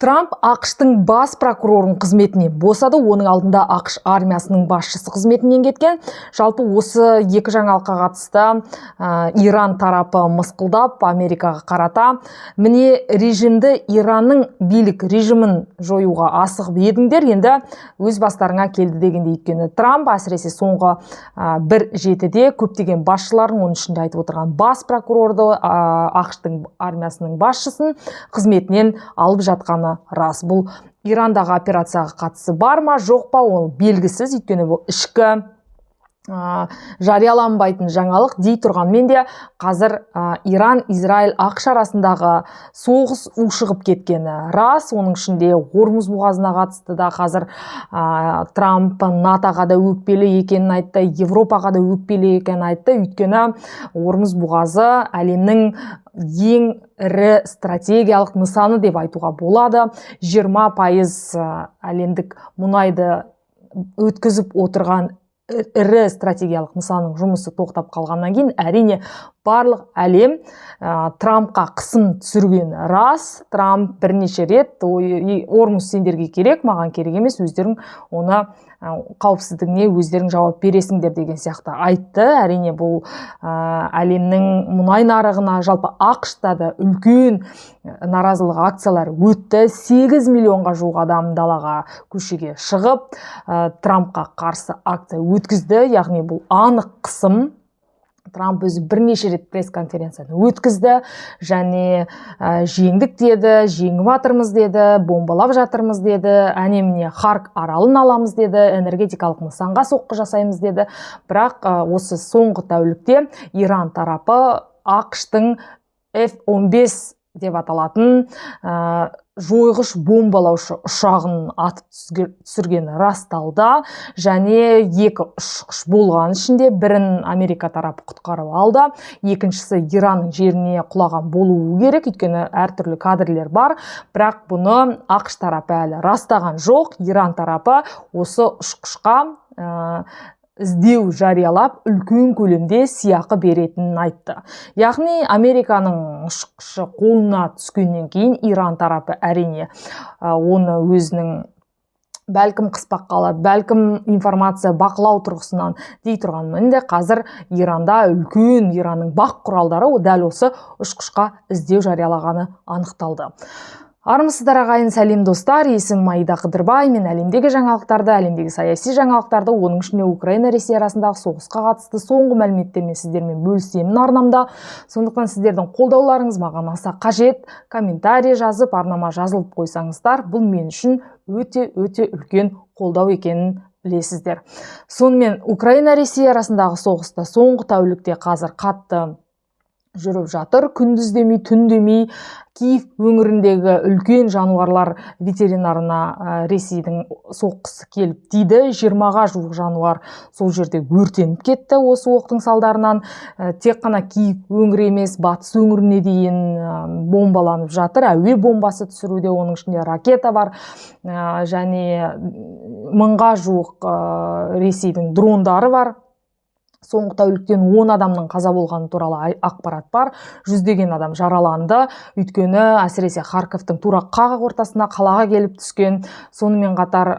Трамп ақштың бас прокурорының қызметіне босады, оның алдында ақш армиясының басшысы қызметінен кеткен. Жалпы осы екі жаңалыққа қатысты Иран тарапы мысқылдап Америкаға қарата, міне режимді, Иранның билік режимін жоюға асығып едіңдер, енді өз бастарыңа келді дегенде. Өйткені Трамп әсіресе соңғы бір жетіде көптеген басшыларын, оның ішінде айтып отырған бас прокурорды, ақштың армиясының басшысын қызметінен алып жатқаны рас. Бұл Ирандағы операцияға қатысы бар ма, жоқ па, ол белгісіз. Өйткені бұл ішкі жарияланбайтын жаңалық дей тұрғанмен де қазір Иран-Израиль ақш арасындағы соғыс ушығып кеткені рас. Оның ішінде Ормуз бұғазына қатысты да қазір Трамп НАТОға да өкпелі екенін айтты, Европаға да өкпелі екенін айтты. Өйткені Ормуз бұғазы әлемнің ең ірі стратегиялық нысаны деп айтуға болады. 20% әлемдік мұнайды өткізіп отырған ірі стратегиялық нысанның жұмысы тоқтап қалғаннан кейін, әрине барлық әлем Трампқа қысым түсірген рас. Трамп бірнеше рет Ормуз сендерге керек, маған керек емес, өздерің оны қауіпсіздігіне өздерің жауап бересіңдер деген сияқты айтты. Әрине бұл әлемнің мұнай нарығына, жалпы ақшта да үлкен наразылық акциялары өтті. 8 миллионға жуық адам далаға көшеге шығып Трампқа қарсы акция өткізді. Яғни бұл анық қысым. Трамп өзі бірнеше рет пресс-конференцияны өткізді, және жеңдік деді, жеңіп жатырмыз деді, бомбалап жатырмыз деді, әне-міне Харк аралын аламыз деді, энергетикалық нысанға соққы жасаймыз деді. Бірақ осы соңғы тәулікте Иран тарапы ақштың F-15 деп аталатын жойғыш бомбалаушы ұшағын атып түсіргені расталды, және екі ұшқыш болған ішінде бірін Америка тарапы құтқарып алды, екіншісі Иранның жеріне құлаған болуы керек, өйткені әртүрлі кадрлер бар. Бірақ бұны ақш тарапы әлі растаған жоқ. Иран тарапы осы ұшқышқа іздеу жариялап, үлкен көлемде сыйақы беретінін айтты. Яғни Американың ұшқышы қолына түскеннен кейін Иран тарапы әрине оны өзінің бәлкім қыспақ қалады, бәлкім информация бақылау тұрғысынан дей тұрғанмен де қазір Иранда үлкен Иранның бақ құралдары дәл осы ұшқышқа іздеу жариялағаны анықталды. Армысыздар ағайын, сәлем достар, есімім Аида Қыдырбай. Мен әлемдегі жаңалықтарды, әлемдегі саяси жаңалықтарды, оның ішінде Украина-Ресей арасындағы соғысқа қатысты соңғы мәліметтермен сіздермен бөлісемін арнамда. Сондықтан сіздердің қолдауларыңыз маған аса қажет. Комментарий жазып, арнама жазылып қойсаңыздар, бұл мен үшін өте үлкен қолдау екенін білесіздер. Сонымен Украина-Ресей арасындағы соғыста соңғы тәулікте қазір қатты жүріп жатыр. Күндіз демей, түн демей Киев өңіріндегі үлкен жануарлар ветеринарына Ресейдің соққысы келіп тиді. 20-ға жуық жануар сол жерде өртеніп кетті осы оқтың салдарынан. Тек қана Киев өңірі емес, батыс өңіріне дейін бомбаланып жатыр. Әуе бомбасы түсіруде, оның ішінде ракета бар, және 1000-ға жуық Ресейдің дрондары бар. Соңғы тәуліктен 10 адамның қаза болғаны туралы ақпарат бар. 100-деген адам жараланды. Өйткені әсіресе Харковтың тура қақ ортасына қалаға келіп түскен. Сонымен қатар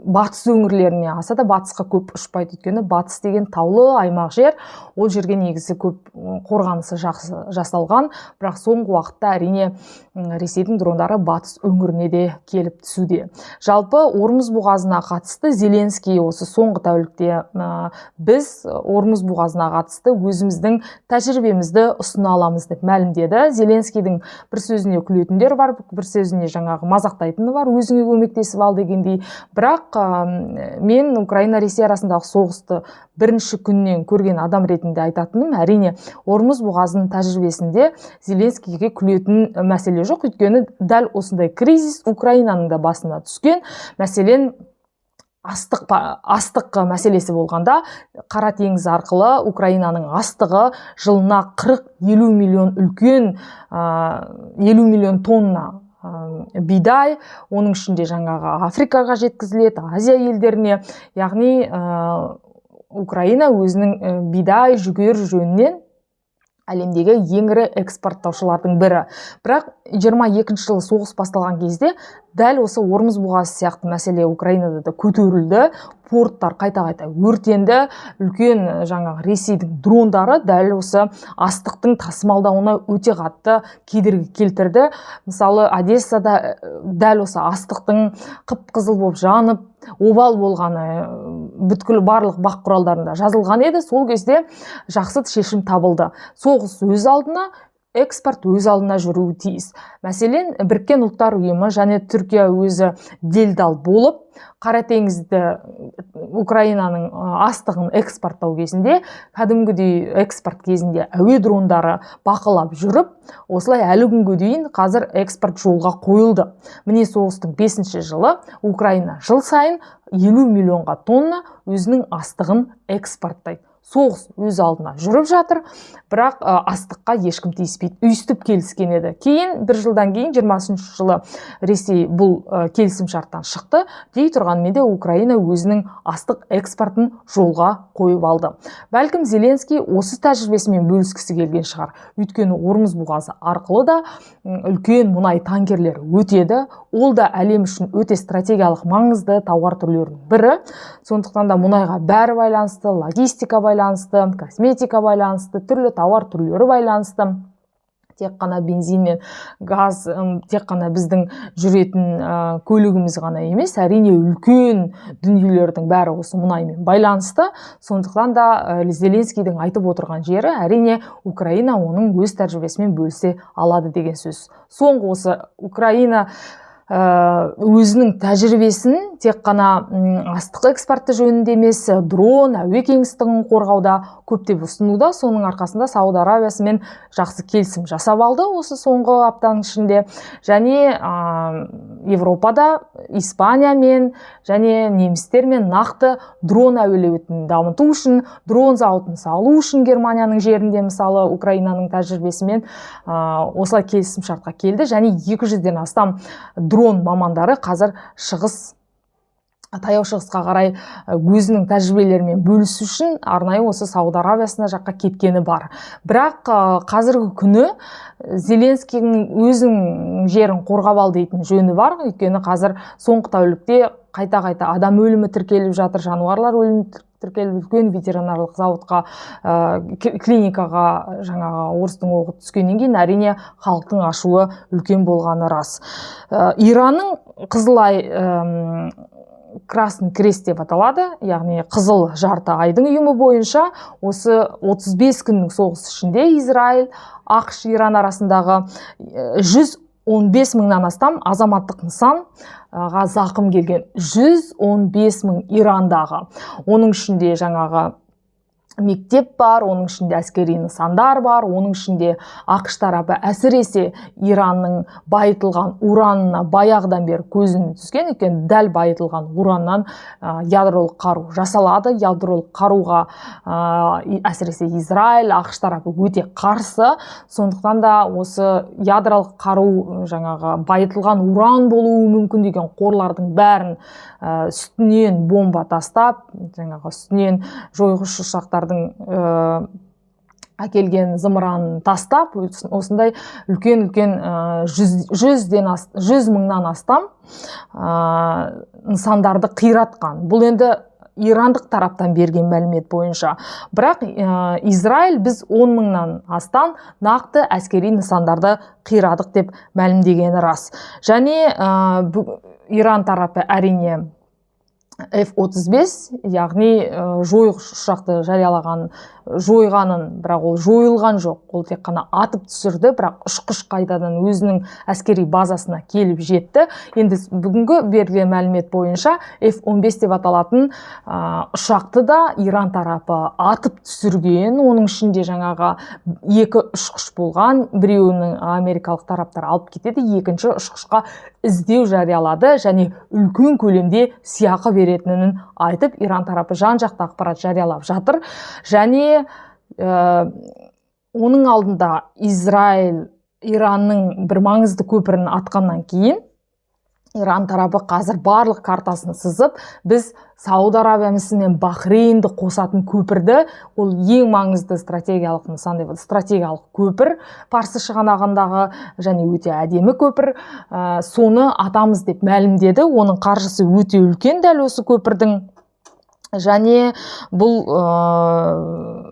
батыс өңірлеріне, аса да батысқа көп ұшпайды. Өйткені батыс деген таулы аймақ жер. Ол жерге негізі көп қорғанысы жасалған. Бірақ соңғы уақытта әрине Ресейдің дрондары батыс өңіріне де келіп түсуде. Жалпы Ормуз бұғазына қатысты Зеленский осы соңғы тәулікте біз Ормуз бұғазына қатысты өзіміздің тәжірибемізді ұсына аламыз деп мәлімдеді. Зеленскийдің бір сөзіне күлетіндер бар, бір сөзіне жаңағы мазақтайтыны бар, өзіңе көмектесіп ал дегендей. Бірақ мен Украина-Ресей арасындағы соғысты бірінші күннен көрген адам ретінде айтатыным, әрине Ормуз бұғазының тәжірибесінде Зеленскийге күлетін мәселе жоқ. Өйткені дәл осындай кризис Украинаның да басына түскен. Мәселен, астық мәселесі болғанда Қара теңіз арқылы Украинаның астығы жылына 40-50 миллион үлкен 50 миллион тонна бидай, оның ішінде жаңағы Африкаға жеткізіледі, Азия елдеріне. Яғни Украина өзінің бидай, жүгері жөнінен әлемдегі ең ірі экспорттаушылардың бірі. Бірақ 22 жылы соғыс басталған кезде дәл осы Ормұз бұғазы сияқты мәселе Украинада да көтерілді. Порттар қайта-қайта өртенді. Үлкен Ресейдің дрондары дәл осы астықтың тасымалдауына өте қатты кедергі келтірді. Мысалы, Одессада дәл осы астықтың қып-қызыл болып жанып, обал болғаны бүткіл барлық бақ құралдарында жазылған еді. Сол кезде жақсы шешім табылды. Соғыс өз алдына, экспорт өз алдына жүруі тиіс. Мәселен, Біріккен ұлттар ұйымы және Түркия өзі делдал болып, Қара теңізді Украинаның астығын экспорттау кезінде, кәдімгідей экспорт кезінде әуе дрондары бақылап жүріп, осылай әлі күнге дейін қазір экспорт жолға қойылды. Міне соғыстың 5-ші жылы Украина жыл сайын 50 миллионға тонна өзінің астығын экспорттайды. Соғыс өз алдына жүріп жатыр, бірақ астыққа ешкім тиіспейді. Үйістіп келіскен еді. Кейін, бір жылдан кейін, 20-ші жылы Ресей бұл келісім шарттан шықты. Дей тұрғанмен де Украина өзінің астық экспортын жолға қойып алды. Бәлкім Зеленский осы тәжірибесімен бөліскісі келген шығар. Өйткені Ормұз бұғазы арқылы да үлкен мұнай танкерлері өтеді. Ол да әлем үшін өте стратегиялық маңызды тауар түрлерінің бірі. Сондықтан да мұнайға бәрі байланысты, логистика байланысты, косметика байланысты, түрлі тауар түрлері байланысты. Тек қана бензин мен газ, тек қана біздің жүретін көлігіміз ғана емес, әрине үлкен дүниелердің бәрі осы мұнаймен байланысты. Сондықтан да Зеленскийдің айтып отырған жері, әрине Украина оның өз тәжірибесімен бөлісе алады деген сөз. Соңғы осы Украина өзінің тәжірибесін тек қана астық экспорты жөнінде емес, дрон, әуе кеңістігін қорғауда көптеп ұсынуда. Соның арқасында Сауд Арабиясымен жақсы келісім жасап алды осы соңғы аптаның ішінде. Және Европада Испаниямен және немістермен нақты дрон әуелеуетін дамыту үшін, дрон зауытын салу үшін Германияның жерінде, мысалы, Украинаның тәжірибесімен осылай келісім шартқа келді. Және 200-ден астам дрон мамандары қазір таяу шығысқа қарай өзінің тәжірибелерімен бөлісу үшін арнайы осы Сауд Арабиясына жаққа кеткені бар. Бірақ қазіргі күні Зеленскийдің өзінің жерін қорғап ал дейтін жөні бар. Өйткені қазір соңғы тәулікте қайта-қайта адам өлімі тіркеліп жатыр, жануарлар өлімі тіркеліп, үлкен ветеринарлық зауытқа, клиникаға орыстың оғы түскеннен кейін әрине халықтың ашуы үлкен болғаны рас. Иранның Қызылай Красный Крест деп аталады, яғни Қызыл жарты айдың ұйымы бойынша осы 35 күннің соғыс ішінде Израиль, ақш, Иран арасындағы 115 мыңнан астам азаматтық нысанға зақым келген. 115 мың Ирандағы. Оның ішінде мектеп бар, оның ішінде әскери нысандар бар, оның ішінде ақш тарапы әсіресе Иранның байытылған уранына баяғыдан бері көзін түскен. Өйткені дәл байытылған ураннан ядролық қару жасалады. Ядролық қаруға әсіресе Израиль, ақш тарапы өте қарсы. Сондықтан да осы ядролық қару байытылған уран болуы мүмкін деген қорлардың бәрін үстінен бомба тастап, үстінен жойғыш ұшақтардың әкелген зымыранын тастап, осындай үлкен-үлкен 100 мыңнан астам нысандарды қиратқан. Бұл енді ирандық тараптан берген мәлімет бойынша. Бірақ Израиль біз 10 мыңнан астам нақты әскери нысандарды қирадық деп мәлімдегені рас. Және Иран тарапы әрине F-35, яғни жойғыш ұшақты жойғанын, бірақ ол жойылған жоқ. Ол тек қана атып түсірді, бірақ ұшқыш қайтадан өзінің әскери базасына келіп жетті. Енді бүгінгі берілген мәлімет бойынша F-15 деп аталатын ұшақты да Иран тарапы атып түсірген. Оның ішінде 2 ұшқыш болған, біреуінің америкалық тараптар алып кетеді, екінші ұшқышқа іздеу жариялады және үлкен көлемде сыйақы беретінін айтып, Иран тарапы жан-жақты ақпарат жариялап жатыр. Және оның алдында Израиль Иранның бір маңызды көпірін атқаннан кейін Иран тарапы қазір барлық картасын сызып, біз Сауд Арабиясы мен Бахрейнді қосатын көпірді, ол ең маңызды стратегиялық нысан деп, стратегиялық көпір, Парсы шығанағындағы, және өте әдемі көпір, соны атамыз деп мәлімдеді. Оның қаржысы өте үлкен дәл осы көпірдің. Және бұл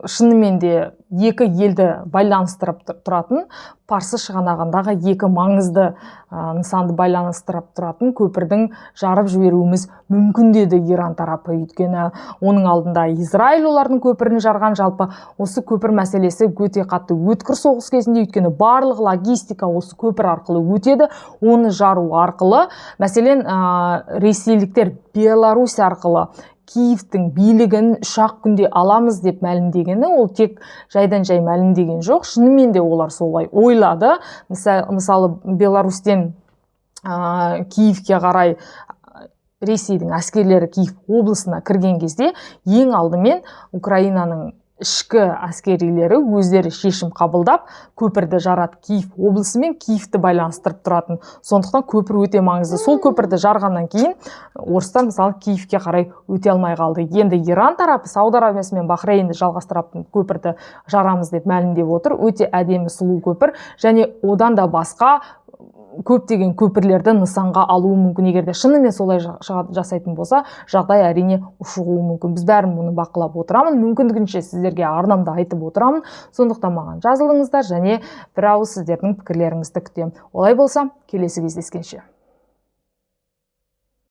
шынымен де екі елді байланыстырып тұратын, Парсы шығанағындағы екі маңызды нысанды байланыстырып тұратын көпірдің жарып жіберуіміз мүмкін деді Иран тарапы. Өйткені оның алдында Израиль олардың көпірін жарған. Жалпы осы көпір мәселесі өте қатты өткір соғыс кезінде, өйткені барлық логистика осы көпір арқылы өтеді. Оны жару арқылы, мәселен, ресейліктер Беларусь арқылы Киевтің билігін 3 күнде аламыз деп мәлімдегені, ол тек жайдан жай мәлімдеген жоқ. Шынымен де олар солай ойлады. Мысалы, Беларусьтен Киевке қарай Ресейдің әскерлері Киев облысына кірген кезде, ең алдымен Украинаның ішкі әскерилері өздері шешім қабылдап, көпірді жарат Киев облысы мен Киевті байланыстырып тұратын. Сондықтан көпір өте маңызды. Сол көпірді жарғаннан кейін орыстар мысалы Киевке қарай өте алмай қалды. Енді Иран тарапы Сауд Арабиясы мен Бахрейнді жалғастыратын көпірді жарамыз деп мәлімдеп отыр. Өте әдемі сұлу көпір, және одан да басқа көптеген көпірлерді нысанға алуы мүмкін. Егерде шынымен солай жасайтын болса, жағдай әрине ушығуы мүмкін. Біз бәрін мұны бақылап отырамын. Мүмкіндігінше сіздерге арнамда айтып отырамын. Сондықтан маған жазылыңыздар, және бір ауыз сіздердің пікірлеріңізді күтемін. Олай болса, келесі кездескенше.